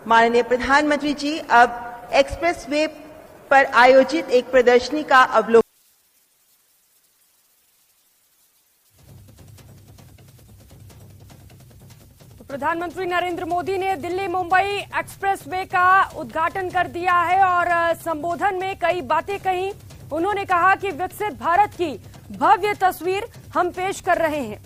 माननीय प्रधानमंत्री जी अब एक्सप्रेसवे पर आयोजित एक प्रदर्शनी का अवलोकन। प्रधानमंत्री नरेंद्र मोदी ने दिल्ली मुंबई एक्सप्रेसवे का उद्घाटन कर दिया है और संबोधन में कई बातें कही। उन्होंने कहा कि विकसित भारत की भव्य तस्वीर हम पेश कर रहे हैं,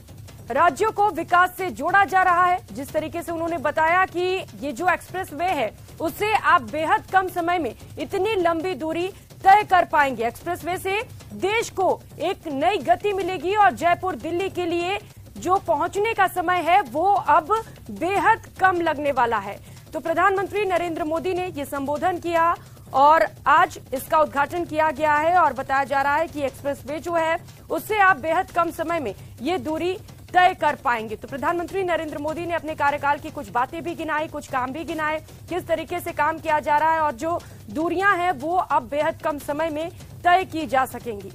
राज्यों को विकास से जोड़ा जा रहा है। जिस तरीके से उन्होंने बताया कि ये जो एक्सप्रेसवे है उससे आप बेहद कम समय में इतनी लंबी दूरी तय कर पाएंगे। एक्सप्रेसवे से देश को एक नई गति मिलेगी और जयपुर दिल्ली के लिए जो पहुंचने का समय है वो अब बेहद कम लगने वाला है। तो प्रधानमंत्री नरेंद्र मोदी ने ये संबोधन किया और आज इसका उद्घाटन किया गया है और बताया जा रहा है कि एक्सप्रेसवे जो है उससे आप बेहद कम समय में ये दूरी तय कर पाएंगे। तो प्रधानमंत्री नरेंद्र मोदी ने अपने कार्यकाल की कुछ बातें भी गिनाई, कुछ काम भी गिनाए, किस तरीके से काम किया जा रहा है और जो दूरियां हैं वो अब बेहद कम समय में तय की जा सकेंगी।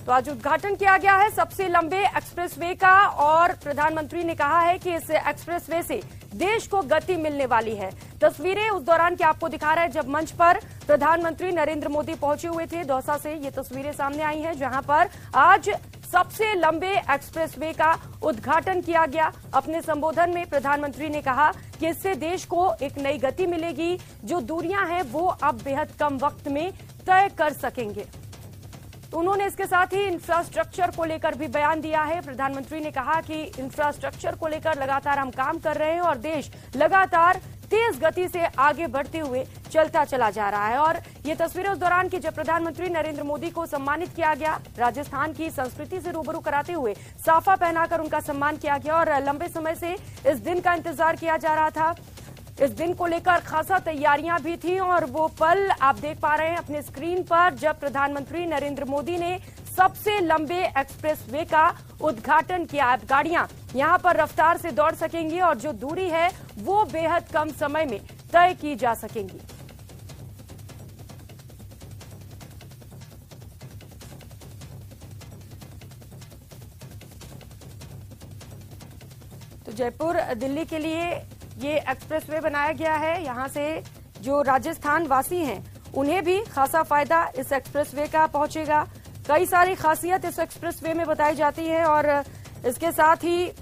तो आज उद्घाटन किया गया है सबसे लंबे एक्सप्रेसवे का और प्रधानमंत्री ने कहा है कि इस एक्सप्रेसवे से देश को गति मिलने वाली है। तस्वीरें उस दौरान की आपको दिखा रहे हैं जब मंच पर प्रधानमंत्री नरेंद्र मोदी पहुंचे हुए थे। दौसा से ये तस्वीरें सामने आई हैं जहां पर आज सबसे लंबे एक्सप्रेसवे का उद्घाटन किया गया। अपने संबोधन में प्रधानमंत्री ने कहा कि इससे देश को एक नई गति मिलेगी, जो दूरियां हैं वो अब बेहद कम वक्त में तय कर सकेंगे। तो उन्होंने इसके साथ ही इंफ्रास्ट्रक्चर को लेकर भी बयान दिया है। प्रधानमंत्री ने कहा कि इंफ्रास्ट्रक्चर को लेकर लगातार हम काम कर रहे हैं और देश लगातार तेज गति से आगे बढ़ते हुए चलता चला जा रहा है। और ये तस्वीरें उस दौरान की जब प्रधानमंत्री नरेंद्र मोदी को सम्मानित किया गया, राजस्थान की संस्कृति से रूबरू कराते हुए साफा पहनाकर उनका सम्मान किया गया और लंबे समय से इस दिन का इंतजार किया जा रहा था। इस दिन को लेकर खासा तैयारियां भी थी और वो पल आप देख पा रहे हैं अपने स्क्रीन पर जब प्रधानमंत्री नरेंद्र मोदी ने सबसे लंबे एक्सप्रेसवे का उद्घाटन किया। अब गाड़ियां यहां पर रफ्तार से दौड़ सकेंगी और जो दूरी है वो बेहद कम समय में तय की जा सकेंगी। तो जयपुर दिल्ली के लिए ये एक्सप्रेसवे बनाया गया है। यहाँ से जो राजस्थान वासी हैं उन्हें भी खासा फायदा इस एक्सप्रेसवे का पहुंचेगा। कई सारी खासियत इस एक्सप्रेसवे में बताई जाती है और इसके साथ ही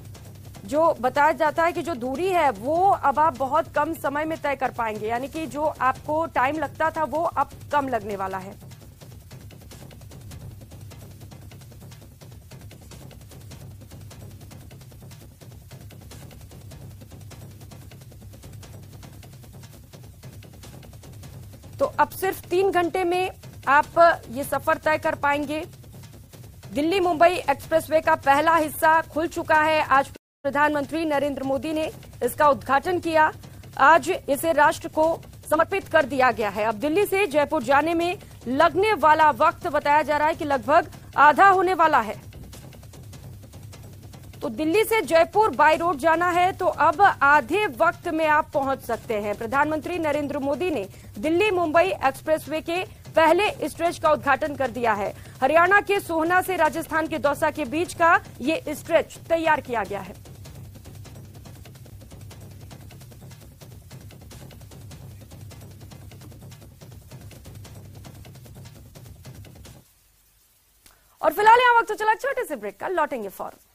जो बताया जाता है कि जो दूरी है वो अब आप बहुत कम समय में तय कर पाएंगे, यानी कि जो आपको टाइम लगता था वो अब कम लगने वाला है। तो अब सिर्फ 3 घंटे में आप ये सफर तय कर पाएंगे। दिल्ली मुंबई एक्सप्रेसवे का पहला हिस्सा खुल चुका है। आज प्रधानमंत्री नरेंद्र मोदी ने इसका उद्घाटन किया। आज इसे राष्ट्र को समर्पित कर दिया गया है। अब दिल्ली से जयपुर जाने में लगने वाला वक्त बताया जा रहा है कि लगभग आधा होने वाला है। तो दिल्ली से जयपुर बाय रोड जाना है तो अब आधे वक्त में आप पहुंच सकते हैं। प्रधानमंत्री नरेंद्र मोदी ने दिल्ली मुंबई एक्सप्रेसवे के पहले स्ट्रेच का उद्घाटन कर दिया है। हरियाणा के सोहना से राजस्थान के दौसा के बीच का ये स्ट्रेच तैयार किया गया है। और फिलहाल यहां वक्त चला छोटे से ब्रेक का, लौटेंगे फौरन।